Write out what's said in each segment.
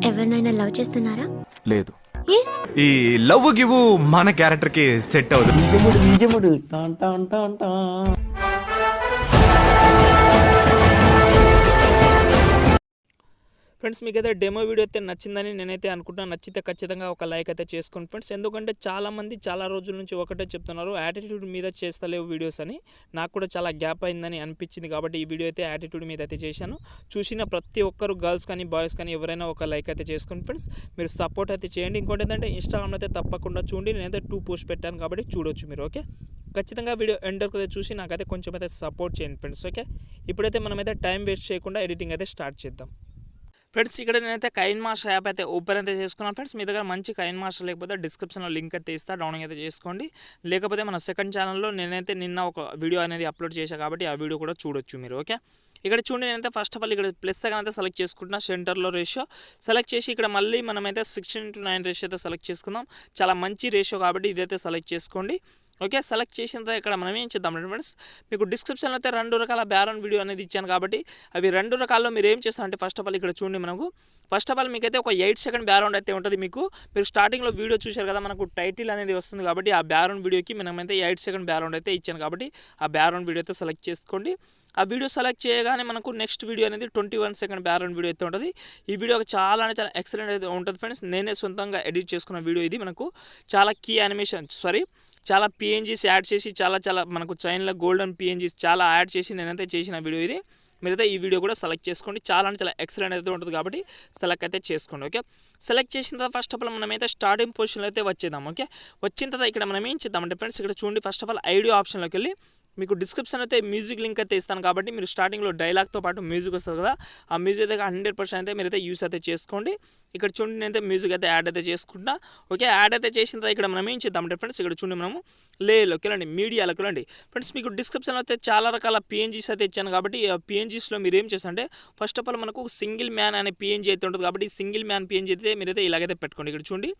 ఎవరినైనా లవ్ చేస్తున్నారా? లేదు. ఏ? ఈ లవ్ గివ్ మన క్యారెక్టర్ కి సెట్ అవుతుంది. నిజముడు టాన్ టాన్ టాన్ టాన్. ఫ్రెండ్స్ మీకైతే డెమో వీడియో అయితే నచ్చిందని నేనైతే అనుకుంటున్నాను. నచ్చితే ఖచ్చితంగా ఒక లైక్ అయితే చేసుకోండి ఫ్రెండ్స్. ఎందుకంటే చాలామంది చాలా రోజుల నుంచి ఒకటే చెప్తున్నారు, యాటిట్యూడ్ మీద చేస్తలేవు వీడియోస్ అని. నాకు కూడా చాలా గ్యాప్ అయిందని అనిపించింది కాబట్టి ఈ వీడియో అయితే యాటిట్యూడ్ మీద అయితే చేశాను. చూసిన ప్రతి ఒక్కరు గర్ల్స్ కానీ బాయ్స్ కానీ ఎవరైనా ఒక లైక్ అయితే చేసుకోండి ఫ్రెండ్స్. మీరు సపోర్ట్ అయితే చేయండి. ఇంకోటి ఏంటంటే ఇన్స్టాగ్రామ్ అయితే తప్పకుండా చూడండి. నేనైతే 2 పోస్ట్ పెట్టాను కాబట్టి చూడొచ్చు మీరు. ఓకే, ఖచ్చితంగా వీడియో ఎండ్ వరకు అయితే చూసి నాకైతే కొంచెం అయితే సపోర్ట్ చేయండి ఫ్రెండ్స్. ఓకే, ఇప్పుడైతే మనమైతే టైం వేస్ట్ చేయకుండా ఎడిటింగ్ అయితే స్టార్ట్ చేద్దాం ఫ్రెండ్స్. ఇక్కడ నేనైతే కైన్మాస్టర్ యాప్ అయితే ఓపెన్ అయితే చేసుకున్నాను ఫ్రెండ్స్. మీ దగ్గర మంచి కైన్మాస్టర్ లేకపోతే డిస్క్రిప్షన్లో లింక్ అయితే ఇస్తా, డౌన్లోడ్ అయితే చేసుకోండి. లేకపోతే మన సెకండ్ ఛానల్లో నేనైతే నిన్న ఒక వీడియో అనేది అప్లోడ్ చేశాను కాబట్టి ఆ వీడియో కూడా చూడొచ్చు మీరు. ఓకే, ఇక్కడ చూడండి, నేనైతే ఫస్ట్ ఆఫ్ ఆల్ ఇక్కడ ప్లస్ సెకండ్ అయితే సెలెక్ట్ చేసుకుంటున్నా. సెంటర్లో రేషియో సెలెక్ట్ చేసి ఇక్కడ మళ్ళీ మనమైతే 16:9 రేషియో అయితే సెలెక్ట్ చేసుకుందాం. చాలా మంచి రేషియో కాబట్టి ఇదైతే సెలెక్ట్ చేసుకోండి. ఓకే, సెలెక్ట్ చేసిన తర్వాత ఇక్కడ మనం ఏం చేద్దాం ఫ్రెండ్స్, మీకు డిస్క్రిప్షన్లో అయితే 2 రకాల బ్యాక్గ్రౌండ్ వీడియో అనేది ఇచ్చాను కాబట్టి అవి 2 రకాల్లో మీరు ఏం చేస్తారంటే ఫస్ట్ ఆఫ్ ఆల్ ఇక్కడ చూడండి, మనకు ఫస్ట్ ఆఫ్ ఆల్ మీకైతే ఒక 8 సెకండ్ బ్యాక్గ్రౌండ్ అయితే ఉంటుంది. మీరు స్టార్టింగ్లో వీడియో చూశారు కదా, మనకు టైటిల్ అనేది వస్తుంది కాబట్టి ఆ బ్యాక్గ్రౌండ్ వీడియోకి మనమైతే 8 సెకండ్ బ్యాక్గ్రౌండ్ అయితే ఇచ్చాను కాబట్టి ఆ బ్యాక్గ్రౌండ్ వీడియో అయితే సెలెక్ట్ చేసుకోండి. ఆ వీడియో సెలెక్ట్ చేయగానే మనకు నెక్స్ట్ వీడియో అనేది 21 సెకండ్ బ్యాక్గ్రౌండ్ వీడియో అయితే ఉంటుంది. ఈ వీడియో చాలా ఎక్సలెంట్ అయితే ఉంటుంది ఫ్రెండ్స్. నేనే సొంతంగా ఎడిట్ చేసుకున్న వీడియో ఇది. మనకు చాలా కీ యానిమేషన్ చాలా పిఎన్జీస్ యాడ్ చేసి చాలా మనకు చైన్లో గోల్డెన్ పిఎన్జీస్ చాలా యాడ్ చేసి నేనైతే చేసిన వీడియో ఇది. మీరైతే ఈ వీడియో కూడా సెలెక్ట్ చేసుకోండి. చాలా ఎక్సలెంట్ అయితే ఉంటుంది కాబట్టి సెలెక్ట్ అయితే చేసుకోండి. ఓకే, సెలెక్ట్ చేసిన తర్వాత ఫస్ట్ ఆఫ్ ఆల్ మనమైతే స్టార్టింగ్ పొజిషన్లో అయితే వచ్చేద్దాం. ఓకే, వచ్చిన తర్వాత ఇక్కడ మనం ఏం చేద్దామంటే ఫ్రెండ్స్, ఇక్కడ చూడండి ఫస్ట్ ఆఫ్ ఆల్ ఐడియో ఆప్షన్లోకి వెళ్ళి మీకు డిస్క్రిప్షన్ అయితే మ్యూజిక్ లింక్ అయితే ఇస్తాను కాబట్టి మీరు స్టార్టింగ్లో డైలాగ్తో పాటు మ్యూజిక్ వస్తుంది కదా, ఆ మ్యూజిక్ అయితే 100% అయితే మీరైతే యూస్ అయితే చేసుకోండి. ఇక్కడ చూడండి నేనైతే మ్యూజిక్ అయితే యాడ్ అయితే చేసుకుంటా. ఓకే, యాడ్ అయితే చేసిన తర్వాత ఇక్కడ మనం ఏం చేద్దామంటే ఫ్రెండ్స్, ఇక్కడ చూడండి మనము లేలోకి వెళ్ళండి, మీడియాలోకి వెళ్ళండి ఫ్రెండ్స్. మీకు డిస్క్రిప్షన్లో అయితే చాలా రకాల పిఎన్జీస్ అయితే ఇచ్చాను కాబట్టి ఆ పిఎన్జీస్లో మీరు ఏం చేస్తారంటే ఫస్ట్ ఆఫ్ ఆల్ మనకు సింగిల్ మ్యాన్ అనే పిఎన్జీ అయితే ఉంటుంది కాబట్టి ఈ సింగిల్ మ్యాన్ పిఎన్జీ అయితే మీరైతే ఇలాగైతే పెట్టుకోండి. ఇక్కడ చూడండి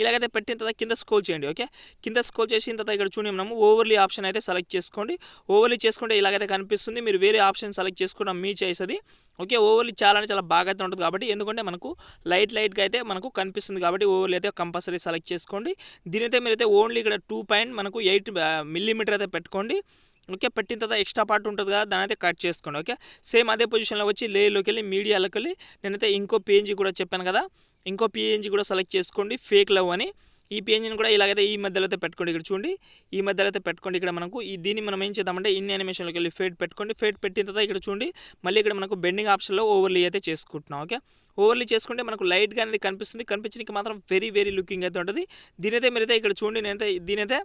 ఇలాగైతే పెట్టిన తర్వాత కింద స్క్రోల్ చేయండి. ఓకే, కింద స్క్రోల్ చేసిన తర్వాత ఇక్కడ చూడండి మనము ఓవర్లీ ఆప్షన్ అయితే సెలెక్ట్ చేసుకోండి. ఓవర్లీ చేసుకుంటే ఇలాగైతే కనిపిస్తుంది. మీరు వేరే ఆప్షన్ సెలెక్ట్ చేసుకోవడం మీ చాయిస్ అది. ఓకే, ఓవర్లీ చాలా బాగా అయితే ఉంటుంది కాబట్టి, ఎందుకంటే మనకు లైట్గా అయితే మనకు కనిపిస్తుంది కాబట్టి ఓవర్లీ అయితే కంపల్సరీ సెలెక్ట్ చేసుకోండి. దీనైతే మీరైతే ఓన్లీ ఇక్కడ 2.8 మిల్లీమీటర్ అయితే పెట్టుకోండి. ఓకే, పెట్టిన తర్వాత ఎక్స్ట్రా పార్ట్ ఉంటుంది కదా, దాని అయితే కట్ చేసుకోండి. ఓకే, సేమ్ అదే పొజిషన్లో వచ్చి లేలోకి వెళ్ళి మీడియాలోకి వెళ్ళి నేనైతే ఇంకో పిఎన్జీ కూడా చెప్పాను కదా, ఇంకో పిఎన్జీ కూడా సెలెక్ట్ చేసుకోండి, ఫేక్ లవ్ అని. ఈ పిఎన్జీని కూడా ఇలాగైతే ఈ మధ్యలో అయితే పెట్టుకోండి. ఇక్కడ చూడండి ఈ మధ్యలో అయితే పెట్టుకోండి. ఇక్కడ మనకు దీన్ని మనం ఏం చేద్దామంటే ఇన్ యానిమేషన్లోకి వెళ్ళి ఫేడ్ పెట్టుకోండి. ఫేడ్ పెట్టిన తర్వాత ఇక్కడ చూడండి మళ్ళీ ఇక్కడ మనకు బెండింగ్ ఆప్షన్లో ఓవర్లీ అయితే చేసుకుంటున్నాం. ఓకే, ఓవర్లీ చేసుకుంటే మనకు లైట్గా అనేది కనిపిస్తుంది. కనిపించడానికి మాత్రం వెరీ లుకింగ్ అయితే ఉంటుంది. దీనైతే మీరైతే ఇక్కడ చూడండి దీనైతే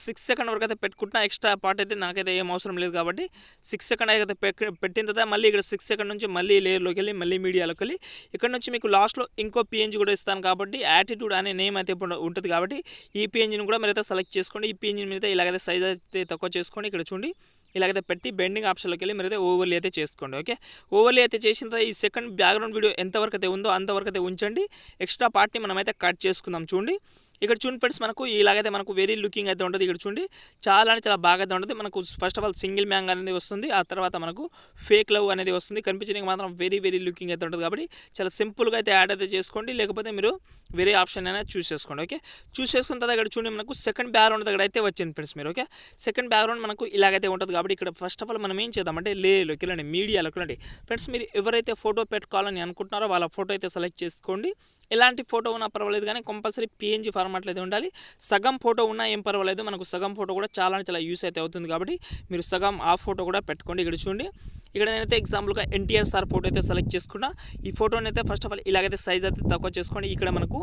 6 సెకండ్ వరకు అయితే పెట్టుకుంటున్నా. ఎక్స్ట్రా పార్ట్ అయితే నాకైతే ఏం అవసరం లేదు కాబట్టి 6 సెకండ్ అయితే పెట్టిన తర్వాత మళ్ళీ ఇక్కడ 6 సెకండ్ నుంచి మళ్ళీ లేయర్లోకి వెళ్ళి మళ్ళీ మీడియాలోకి వెళ్ళి ఇక్కడ నుంచి మీకు లాస్ట్లో ఇంకో పిఎన్జీ కూడా ఇస్తాను కాబట్టి యాటిట్యూడ్ అనే నేమ్ అయితే ఉంటుంది కాబట్టి ఈ పిఎన్జీని కూడా మీరైతే సెలెక్ట్ చేసుకోండి. ఈ పిఎన్జీని మీరైతే ఇలాగైతే సైజ్ అయితే తక్కువ చేసుకోండి. ఇక్కడ చూడండి ఇలాగైతే పెట్టి బెండింగ్ ఆప్షన్లోకి వెళ్ళి మీరైతే ఓవర్లీ అయితే చేసుకోండి. ఓకే, ఓవర్లీ అయితే చేసిన తర్వాత ఈ సెకండ్ బ్యాక్గ్రౌండ్ వీడియో ఎంతవరకు అయితే ఉందో అంతవరకు అయితే ఉంచండి. ఎక్స్ట్రా పార్ట్ని మనమైతే కట్ చేసుకుందాం. చూడండి ఇక్కడ చూడండి ఫ్రెండ్స్, మనకు ఇలాగైతే మనకు వెరీ లుకింగ్ అయితే ఉంటుంది. ఇక్కడ చూడండి చాలా బాగా అయితే ఉంటుంది. మనకు ఫస్ట్ ఆఫ్ ఆల్ సింగిల్ మ్యాంగ్ అనేది వస్తుంది, ఆ తర్వాత మనకు ఫేక్ లవ్ అనేది వస్తుంది. కనిపించడానికి మాత్రం వెరీ లుకింగ్ అయితే ఉంటుంది కాబట్టి చాలా సింపుల్గా అయితే యాడ్ అయితే చేసుకోండి. లేకపోతే మీరు వేరే ఆప్షన్ అయినా చూస్ చేసుకోండి. ఓకే, చూస్ చేసుకున్న తర్వాత ఇక్కడ చూడండి మనకు సెకండ్ బ్యాక్గ్రౌండ్ దగ్గర అయితే వచ్చింది ఫ్రెండ్స్ మీరు. ఓకే, సెకండ్ బ్యాక్గ్రౌండ్ మనకు ఇలాగైతే ఉంటుంది కాబట్టి ఇక్కడ ఫస్ట్ ఆఫ్ ఆల్ మనం ఏం చేద్దామంటే లేలోకి వెళ్ళండి, మీడియాలోకి వెళ్ళండి ఫ్రెండ్స్. మీరు ఎవరైతే ఫోటో పెట్టుకోవాలని అనుకుంటున్నారో వాళ్ళ ఫోటో అయితే సెలెక్ట్ చేసుకోండి. ఎలాంటి ఫోటో ఉన్నా పర్వాలేదు కానీ కంపల్సరీ పిఎన్జీ ఫార్మాట్లో అయితే ఉండాలి. సగం ఫోటో ఉన్నా ఏం పర్వాలేదు, మనకు సగం ఫోటో కూడా చాలా యూస్ అయితే అవుతుంది కాబట్టి మీరు సగం ఆ ఫోటో కూడా పెట్టుకోండి. ఇక్కడ చూడండి ఇక్కడ నేనైతే ఎగ్జాంపుల్గా ఎన్టీఆర్ సార్ ఫోటో అయితే సెలెక్ట్ చేసుకున్నా. ఈ ఫోటోని అయితే ఫస్ట్ ఆఫ్ ఆల్ ఇలాగైతే సైజ్ అయితే తక్కువ చేసుకోండి. ఇక్కడ మనకు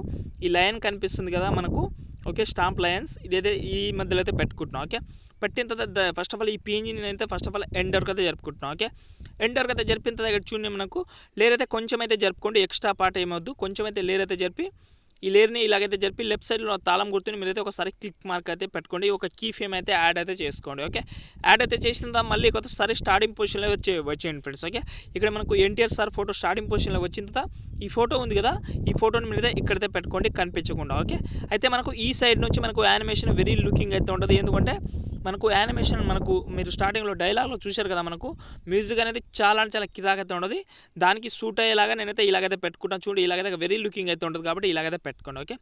ఈ లైన్ కనిపిస్తుంది కదా మనకు, ఓకే, స్టాంప్ లైన్స్ ఇదైతే ఈ మధ్యలో అయితే పెట్టుకుంటున్నాం. ఓకే, పెట్టిన తర్వాత ఫస్ట్ ఆఫ్ ఆల్ ఈ పిఎన్జీని అయితే ఫస్ట్ ఆఫ్ ఆల్ ఎండ్ వరకు అయితే జరుపుకుంటున్నాం. ఓకే, ఎండ్ వరకు అయితే జరిపిన తర్వాత ఇక్కడ చూడండి మనకు లేర్ అయితే కొంచెం అయితే జరుపుకోండి. ఎక్స్ట్రా పార్ట్ ఏమవుద్దు, కొంచెం అయితే లేర్ అయితే జరిపి ఈ లేయర్ని ఇలాగైతే జరిపి లెఫ్ట్ సైడ్లో తాళం గుర్తుని మీరైతే ఒకసారి క్లిక్ మార్క్ అయితే పెట్టుకోండి, ఒక కీ ఫ్రేమ్ అయితే యాడ్ అయితే చేసుకోండి. ఓకే, యాడ్ అయితే చేసిన తర్వాత మళ్ళీ కొత్తసారి స్టార్టింగ్ పొజిషన్లో వచ్చేయండి ఫ్రెండ్స్. ఓకే, ఇక్కడ మనకు ఎన్టీఆర్ సార్ ఫోటో స్టార్టింగ్ పొజిషన్లో వచ్చిన తర్వాత ఈ ఫోటో ఉంది కదా, ఈ ఫోటోని మీరైతే ఇక్కడైతే పెట్టుకోండి కనిపించకుండా. ఓకే, అయితే మనకు ఈ సైడ్ నుంచి మనకు యానిమేషన్ వెరీ లుకింగ్ అయితే ఉంటుంది. ఎందుకంటే మనకు యానిమేషన్ మనకు మీరు స్టార్టింగ్లో డైలాగ్లో చూశారు కదా, మనకు మ్యూజిక్ అనేది చాలా కిరాకైతే ఉండదు. దానికి సూట్ అయ్యేలాగా నేనైతే ఇలాగైతే పెట్టుకుంటాను. చూడండి, ఇలాగైతే వెరీ లుకింగ్ అయితే ఉంటుంది కాబట్టి ఇలాగైతే పెట్టుకోండి. ఓకే,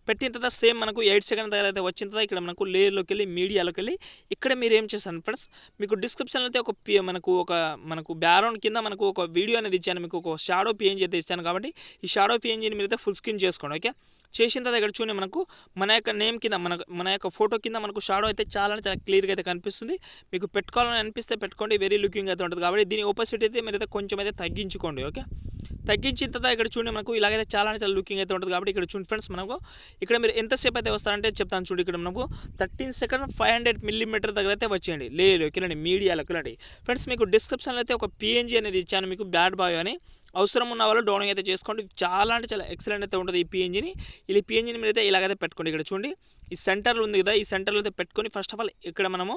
పెట్టిన తర్వాత సేమ్ మనకు 8 సెకండ్ దగ్గర అయితే వచ్చిన తర్వాత ఇక్కడ మనకు లేయర్లోకి వెళ్ళి మీడియాలోకి వెళ్ళి ఇక్కడ మీరు ఏం చేస్తాను ఫ్రెండ్స్, మీకు డిస్క్రిప్షన్లో అయితే మనకు బ్యాక్గ్రౌండ్ కింద మనకు ఒక వీడియో అనేది ఇచ్చాను, మీకు ఒక షాడో పిఎన్జీ అయితే ఇచ్చాను. కాబట్టి ఈ షాడో పిఎన్జీని మీరైతే ఫుల్ స్క్రీన్ చేసుకోండి. ఓకే, చేసిన తర్వాత ఇక్కడ చూడండి మనకు మన యొక్క నేమ్ కింద మన యొక్క ఫోటో కింద మనకు షాడో అయితే చాలా క్లియర్గా అయితే కనిపిస్తుంది. మీకు పెట్టుకోవాలని అనిపిస్తే పెట్టుకోండి, వెరీ లుకింగ్ అయితే ఉంటుంది. కాబట్టి దీని ఆపోజిట్ అయితే మీరైతే కొంచెం అయితే తగ్గించుకోండి. ఓకే, తగ్గించిన తర్వాత ఇక్కడ చూడండి మనకు ఇలాగైతే చాలా లుకింగ్ అయితే ఉంటుంది. కాబట్టి ఇక్కడ చూడండి ఫ్రెండ్స్, మనకు ఇక్కడ మీరు ఎంతసేపు అయితే వస్తారంటే చెప్తాను చూడండి. ఇక్కడ మనకు 13 సెకండ్ 500 మిల్లీమీటర్ దగ్గర అయితే వచ్చేయండి. లేయర్లోకి వెళ్ళండి, మీడియాలోకి వెళ్ళండి ఫ్రెండ్స్. మీకు డిస్క్రిప్షన్లో అయితే ఒక పిఎన్జీ అనేది ఇచ్చాను మీకు, బ్యాడ్ బాయ్ అని. అవసరం ఉన్న వాళ్ళు డౌన్లోడ్ అయితే చేసుకోండి. చాలా ఎక్సలెంట్ అయితే ఉంటుంది ఈ పిఎన్జీని. ఈ పిఎన్జీని మీరు అయితే ఇలాగైతే పెట్టుకోండి. ఇక్కడ చూడండి, ఈ సెంటర్లో ఉంది కదా, ఈ సెంటర్లో అయితే పెట్టుకొని ఫస్ట్ ఆఫ్ ఆల్ ఇక్కడ మనము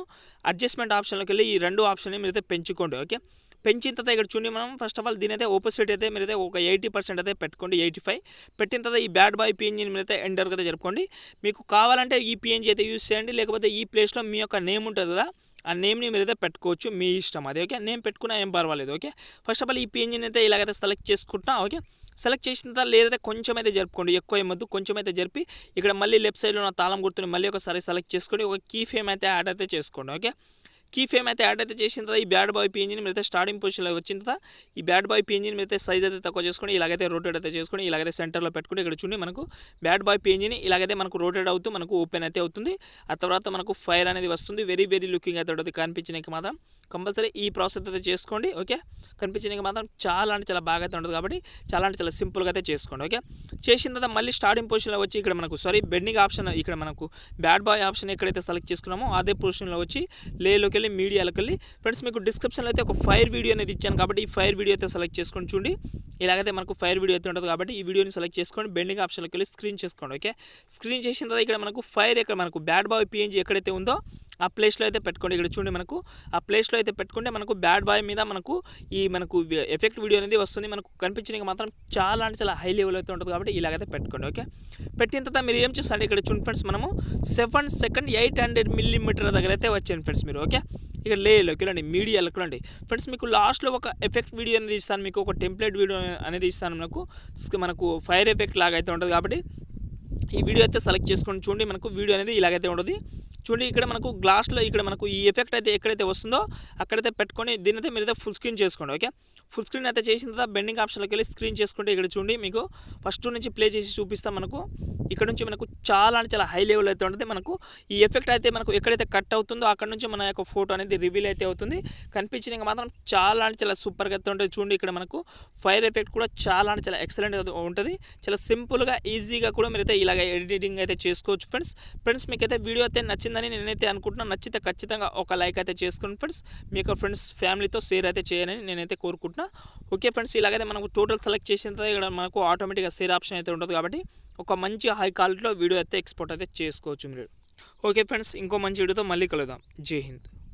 అడ్జస్ట్మెంట్ ఆప్షన్లోకి వెళ్ళి ఈ 2 ఆప్షన్ని మీరైతే పెంచుకోండి. ఓకే, పెంచిన తర్వాత ఇక్కడ చూడండి మనం ఫస్ట్ ఆఫ్ ఆల్ దీని అయితే ఆపోజిట్ అయితే మీరైతే ఒక 80% అయితే పెట్టుకోండి, 85 పెట్టిన తర్వాత ఈ బ్యాడ్ బాయ్ పిఎన్జీని మీరైతే ఎంటర్ అయితే జరుపుకోండి. మీకు కావాలంటే ఈ పిఎన్జీ అయితే యూస్ చేయండి, లేకపోతే ఈ ప్లేస్లో మీ యొక్క నేమ్ ఉంటుంది కదా, ఆ నేమ్ని మీరైతే పెట్టుకోవచ్చు, మీ ఇష్టం అది. ఓకే, నేమ్ పెట్టుకున్నా ఏం పర్వాలేదు. ఓకే, ఫస్ట్ ఆఫ్ ఆల్ ఈ పిఎన్జీని అయితే ఇలాగైతే సెలెక్ట్ చేసుకుంటున్నా. ఓకే, సెలెక్ట్ చేసిన తర్వాత లేదైతే కొంచెం అయితే జరుపుకోండి, ఎక్కువ ఏమొద్దు, కొంచెం అయితే జరిపి ఇక్కడ మళ్ళీ లెఫ్ట్ సైడ్లో ఉన్న తాళం గుర్తుని మళ్ళీ ఒకసారి సెలెక్ట్ చేసుకొని ఒక కీ ఫ్రేమ్ అయితే యాడ్ అయితే చేసుకోండి. ఓకే, కీ ఫ్రేమ్ అయితే యాడ్ అయితే చేసిన తర్వాత ఈ బ్యాడ్ బాయ్ పిఎన్జీని మీరైతే స్టార్టింగ్ పొజిషన్లో వచ్చిన తర్వాత ఈ బ్యాడ్ బాయ్ పిఎన్జీని మీరైతే సైజ్ అయితే తక్కువ చేసుకొని ఇలాగైతే రోటేట్ అయితే చేసుకొని ఇలాగైతే సెంటర్లో పెట్టుకుంటే ఇక్కడ చూడండి మనకు బ్యాడ్ బాయ్ పిఎన్జీని ఇలాగైతే మనకు రోటేట్ అవుతూ మనకు ఓపెన్ అయితే అవుతుంది. ఆ తర్వాత మనకు ఫైర్ అనేది వస్తుంది. వెరీ లుకింగ్ అయితే ఉంటుంది. కనిపించడానికి మాత్రం కంపల్సరీ ఈ ప్రాసెస్ అయితే చేసుకోండి. ఓకే, కనిపించడానికి మాత్రం చాలా బాగా అయితే ఉంటుంది. కాబట్టి చాలా సింపుల్గా అయితే చేసుకోండి. ఓకే, చేసిన తర్వాత మళ్ళీ స్టార్టింగ్ పొజిషన్లో వచ్చి ఇక్కడ మనకు బెండింగ్ ఆప్షన్, ఇక్కడ మనకు బ్యాడ్ బాయ్ ఆప్షన్ ఎక్కడైతే సెలెక్ట్ చేసుకున్నామో అదే పొజిషన్లో వచ్చి లేలోకి వెళ్ళి మీడియాలోకి వెళ్ళి ఫ్రెండ్స్, మీకు డిస్క్రిప్షన్లో అయితే ఒక ఫైర్ వీడియో అనేది ఇచ్చాను. కాబట్టి ఈ ఫైర్ వీడియో అయితే సెలెక్ట్ చేసుకొని చూడండి, ఇలాగైతే మనకు ఫైర్ వీడియో అయితే ఉంటుంది. కాబట్టి ఈ వీడియోని సెలెక్ట్ చేసుకొని బెండింగ్ ఆప్షన్లోకి వెళ్ళి స్క్రీన్ చేసుకోండి. ఓకే, స్క్రీన్ చేసిన తర్వాత ఇక్కడ మనకు ఫైర్ ఇక్కడ మనకు బ్యాడ్ బాయ్ పిఎన్జీ ఎక్కడైతే ఉందో ఆ ప్లేస్లో అయితే పెట్టుకోండి. ఇక్కడ చూడండి మనకు ఆ ప్లేస్లో అయితే పెట్టుకుంటే మనకు బ్యాడ్ బాయ్ మీద మనకు ఎఫెక్ట్ వీడియో అనేది వస్తుంది. మనకు కనిపించడానికి మాత్రం చాలా హై లెవెల్ అయితే ఉంటుంది. కాబట్టి ఇలాగైతే పెట్టుకోండి. ఓకే, పెట్టిన తర్వాత మీరు ఏం చేస్తారు ఇక్కడ చూడండి ఫ్రెండ్స్, మనము 7 సెకండ్ 800 మిల్లీమీటర్ దగ్గర అయితే వచ్చాను ఫ్రెండ్స్ మీరు. ఓకే, ఇక లేలోకి వెళ్ళండి, మీడియాలోకి వెళ్ళండి ఫ్రెండ్స్. మీకు లాస్ట్లో ఒక ఎఫెక్ట్ వీడియో అనేది ఇస్తాను, మీకు ఒక టెంప్లెట్ వీడియో అనేది ఇస్తాను. మనకు ఫైర్ ఎఫెక్ట్ లాగా అయితే ఉంటుంది. కాబట్టి ఈ వీడియో అయితే సెలెక్ట్ చేసుకొని చూడండి, మనకు వీడియో అనేది ఇలాగైతే ఉంటుంది. చూడండి, ఇక్కడ మనకు గ్లాస్లో ఇక్కడ మనకు ఈ ఎఫెక్ట్ అయితే ఎక్కడైతే వస్తుందో అక్కడైతే పెట్టుకొని దీని అయితే మీరైతే ఫుల్ స్క్రీన్ చేసుకోండి. ఓకే, ఫుల్ స్క్రీన్ అయితే చేసిన తర్వాత బెండింగ్ ఆప్షన్లోకి వెళ్ళి స్క్రీన్ చేసుకుంటే ఇక్కడ చూడండి మీకు ఫస్ట్ నుంచి ప్లే చేసి చూపిస్తాం. మనకు ఇక్కడ నుంచి మనకు చాలా హై లెవెల్ అయితే ఉంటుంది. మనకు ఈ ఎఫెక్ట్ అయితే మనకు ఎక్కడైతే కట్ అవుతుందో అక్కడ నుంచి మన యొక్క ఫోటో అనేది రివీల్ అయితే అవుతుంది. కనిపించడానికి మాత్రం చాలా సూపర్గా అయితే ఉంటుంది. చూడండి, ఇక్కడ మనకు ఫైర్ ఎఫెక్ట్ కూడా చాలా ఎక్సలెంట్ ఉంటుంది. చాలా సింపుల్గా ఈజీగా కూడా మీరైతే ఇలాగ ఎడిటింగ్ అయితే చేసుకోవచ్చు ఫ్రెండ్స్. మీకైతే వీడియో అయితే నచ్చిందని నేనైతే అనుకుంటున్నాను. నచ్చితే ఖచ్చితంగా ఒక లైక్ అయితే చేసుకోండి ఫ్రెండ్స్. మీ యొక్క ఫ్రెండ్స్ ఫ్యామిలీతో షేర్ అయితే చేయాలని నేనైతే కోరుకుంటున్నాను. ఓకే ఫ్రెండ్స్, ఇలాగైతే మనకు టోటల్ సెలెక్ట్ చేసిన తర్వాత ఇక్కడ మనకు ఆటోమేటిక్గా షేర్ ఆప్షన్ అయితే ఉంటుంది. కాబట్టి ఒక మంచి హై క్వాలిటీలో వీడియో అయితే ఎక్స్పోర్ట్ అయితే చేసుకోవచ్చు మీరు. ఓకే ఫ్రెండ్స్, ఇంకో మంచి వీడియోతో మళ్ళీ కలుద్దాం. జై హింద్.